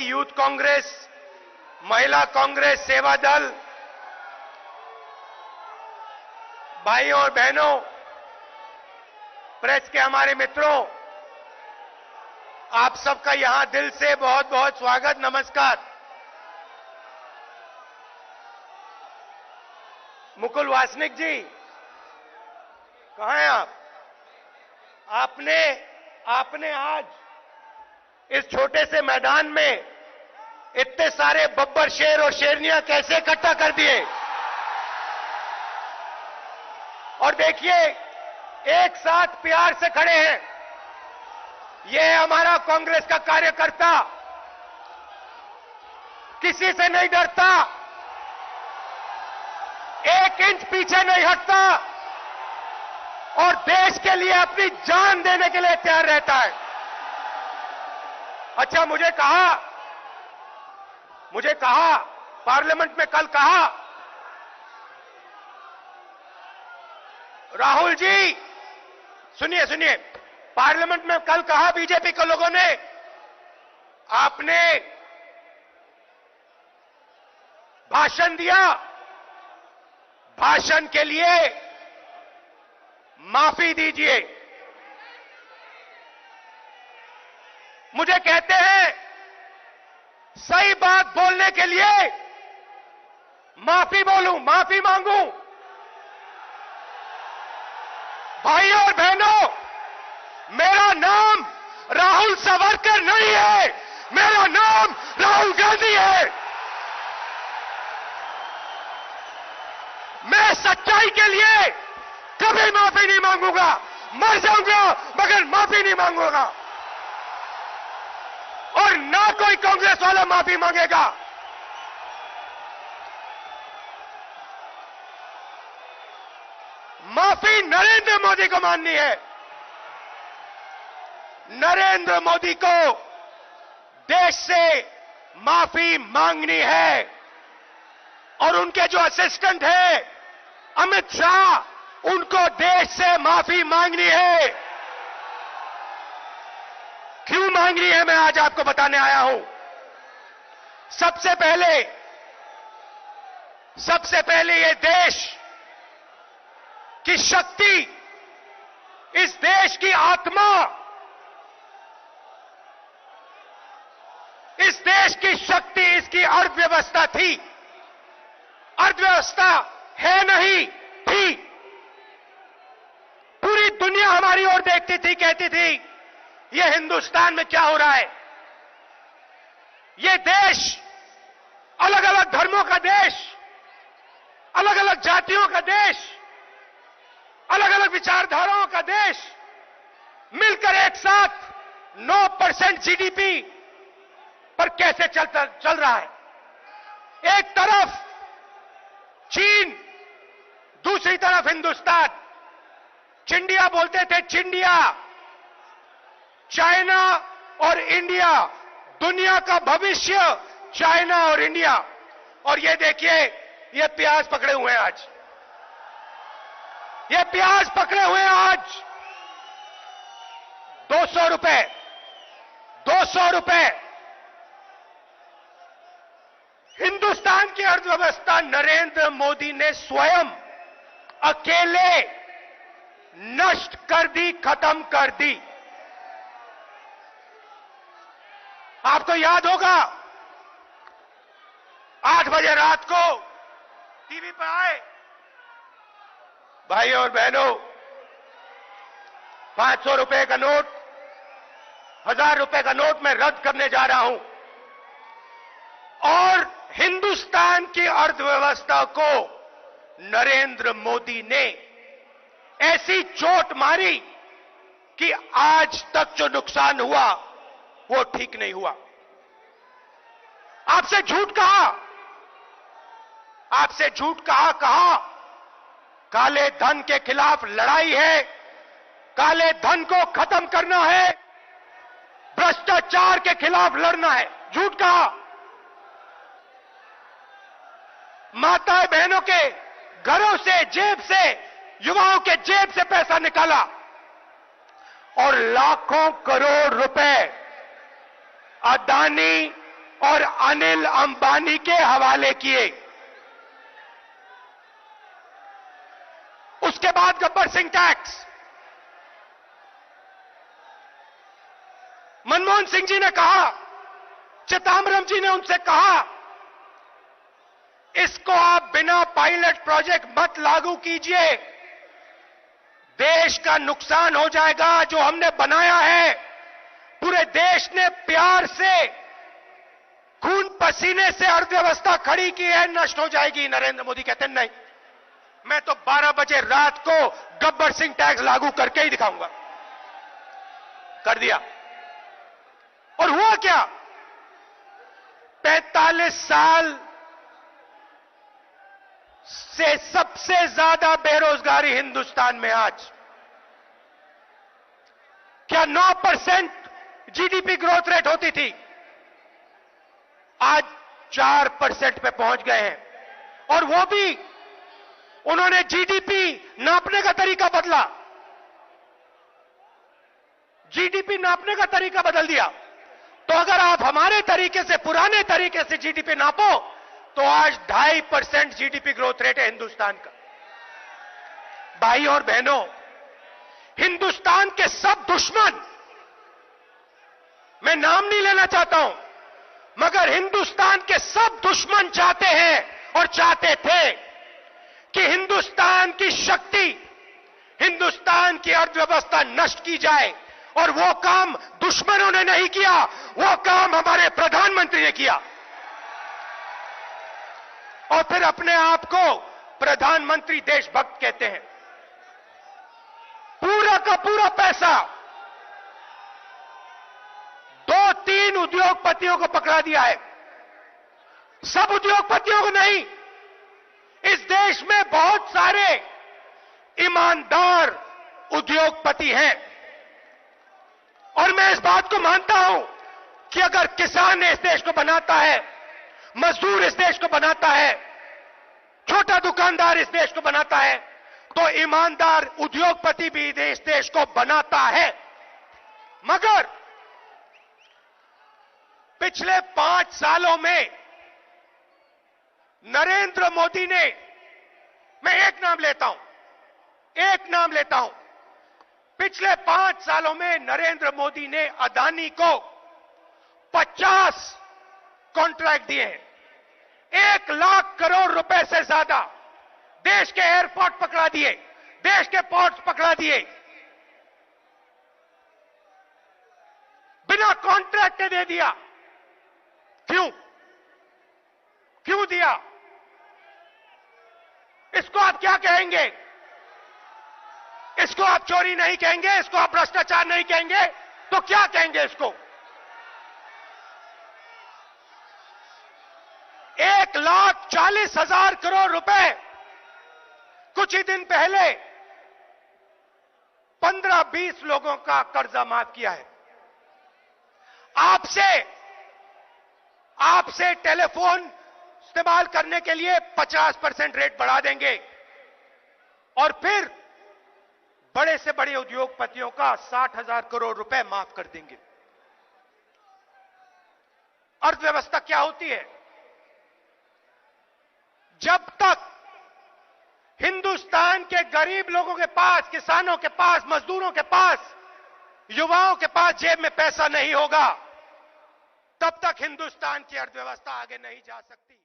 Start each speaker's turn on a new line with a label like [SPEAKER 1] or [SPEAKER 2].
[SPEAKER 1] Youth Congress, महिला कांग्रेस, सेवा दल, भाइयों और बहनों, प्रेस के हमारे मित्रों, आप सबका यहां दिल से बहुत बहुत स्वागत, नमस्कार। मुकुल वासनिक जी, कहां हैं आप? आपने आज इस छोटे से मैदान में इतने सारे बब्बर शेर और शेरनियां कैसे इकट्ठा कर दिए? और देखिए, एक साथ प्यार से खड़े हैं। ये हमारा कांग्रेस का कार्यकर्ता किसी से नहीं डरता, एक इंच पीछे नहीं हटता और देश के लिए अपनी जान देने के लिए तैयार रहता है। अच्छा, मुझे कहा पार्लियामेंट में कल कहा, राहुल जी सुनिए, पार्लियामेंट में कल कहा बीजेपी के लोगों ने, आपने भाषण दिया, भाषण के लिए माफी दीजिए। मुझे कहते हैं सही बात बोलने के लिए माफी बोलूं, माफी मांगू। भाइयों और बहनों, मेरा नाम राहुल सावरकर नहीं है, मेरा नाम राहुल गांधी है। मैं सच्चाई के लिए कभी माफी नहीं मांगूंगा, मर जाऊंगा मगर माफी नहीं मांगूंगा, और ना कोई कांग्रेस वाला माफी मांगेगा। माफी नरेंद्र मोदी को माननी है। नरेंद्र मोदी को देश से माफी मांगनी है, और उनके जो असिस्टेंट है अमित शाह, उनको देश से माफी मांगनी है। क्यों मांगनी है, मैं आज आपको बताने आया हूं। सबसे पहले ये देश की शक्ति, इस देश की आत्मा, इस देश की शक्ति, इसकी अर्थव्यवस्था थी। अर्थव्यवस्था है नहीं, थी। पूरी दुनिया हमारी ओर देखती थी, कहती थी ये हिंदुस्तान में क्या हो रहा है। ये देश अलग अलग धर्मों का देश, अलग अलग जातियों का देश, अलग अलग विचारधाराओं का देश मिलकर एक साथ 9% जीडीपी पर कैसे चल रहा है। एक तरफ चीन, दूसरी तरफ हिंदुस्तान। चिंडिया बोलते थे, चिंडिया। चाइना और इंडिया, दुनिया का भविष्य चाइना और इंडिया। और ये देखिए, ये प्याज पकड़े हुए हैं आज, ये प्याज पकड़े हुए हैं आज 200 रुपए, 200 रुपए। हिंदुस्तान की अर्थव्यवस्था नरेंद्र मोदी ने स्वयं अकेले नष्ट कर दी, खत्म कर दी। आपको याद होगा, 8 बजे रात को टीवी पर आए, भाइयों और बहनों, 500 रुपए का नोट, 1000 रुपए का नोट मैं रद्द करने जा रहा हूं। और हिंदुस्तान की अर्थव्यवस्था को नरेंद्र मोदी ने ऐसी चोट मारी कि आज तक जो नुकसान हुआ वो ठीक नहीं हुआ। आपसे झूठ कहा, आपसे झूठ कहा काले धन के खिलाफ लड़ाई है, काले धन को खत्म करना है, भ्रष्टाचार के खिलाफ लड़ना है। झूठ कहा। माताएं बहनों के घरों से, जेब से, युवाओं के जेब से पैसा निकाला और लाखों करोड़ रुपए अदानी और अनिल अंबानी के हवाले किए। उसके बाद गब्बर सिंह टैक्स, मनमोहन सिंह जी ने कहा, चिदंबरम जी ने उनसे कहा, इसको आप बिना पायलट प्रोजेक्ट मत लागू कीजिए, देश का नुकसान हो जाएगा। जो हमने बनाया है, पूरे देश ने प्यार से, खून पसीने से अर्थव्यवस्था खड़ी की है, नष्ट हो जाएगी। नरेंद्र मोदी कहते नहीं, मैं तो 12 बजे रात को गब्बर सिंह टैक्स लागू करके ही दिखाऊंगा। कर दिया। और हुआ क्या? 45 साल से सबसे ज्यादा बेरोजगारी हिंदुस्तान में आज। क्या 9% जीडीपी ग्रोथ रेट होती थी? आज 4% पे पहुंच गए हैं। और वो भी उन्होंने जीडीपी नापने का तरीका बदला, जीडीपी नापने का तरीका बदल दिया। तो अगर आप हमारे तरीके से, पुराने तरीके से जीडीपी नापो, तो आज 2.5% जीडीपी ग्रोथ रेट है हिंदुस्तान का। भाई और बहनों, हिंदुस्तान के सब दुश्मन, मैं नाम नहीं लेना चाहता हूं, मगर हिंदुस्तान के सब दुश्मन चाहते हैं और चाहते थे कि हिंदुस्तान की शक्ति, हिंदुस्तान की अर्थव्यवस्था नष्ट की जाए। और वो काम दुश्मनों ने नहीं किया, वो काम हमारे प्रधानमंत्री ने किया। और फिर अपने आप को प्रधानमंत्री देशभक्त कहते हैं। पूरा का पूरा पैसा 2-3 उद्योगपतियों को पकड़ा दिया है। सब उद्योगपतियों को नहीं, इस देश में बहुत सारे ईमानदार उद्योगपति हैं। और मैं इस बात को मानता हूं कि अगर किसान इस देश को बनाता है, मजदूर इस देश को बनाता है, छोटा दुकानदार इस देश को बनाता है, तो ईमानदार उद्योगपति भी इस देश को बनाता है। मगर पिछले 5 सालों में नरेंद्र मोदी ने, मैं एक नाम लेता हूं, पिछले 5 सालों में नरेंद्र मोदी ने अदानी को 50 कॉन्ट्रैक्ट दिए हैं। 1 लाख करोड़ रुपए से ज्यादा देश के एयरपोर्ट पकड़ा दिए, देश के पोर्ट्स पकड़ा दिए, बिना कॉन्ट्रैक्ट दे दिया। क्यों दिया? इसको आप क्या कहेंगे? इसको आप चोरी नहीं कहेंगे, इसको आप भ्रष्टाचार नहीं कहेंगे, तो क्या कहेंगे इसको? 1,40,000 करोड़ रुपए कुछ ही दिन पहले 15-20 लोगों का कर्जा माफ किया है। आपसे टेलीफोन इस्तेमाल करने के लिए 50% रेट बढ़ा देंगे और फिर बड़े से बड़े उद्योगपतियों का 60,000 करोड़ रुपए माफ कर देंगे। अर्थव्यवस्था क्या होती है? जब तक हिंदुस्तान के गरीब लोगों के पास, किसानों के पास, मजदूरों के पास, युवाओं के पास जेब में पैसा नहीं होगा, तब तक हिंदुस्तान की अर्थव्यवस्था आगे नहीं जा सकती।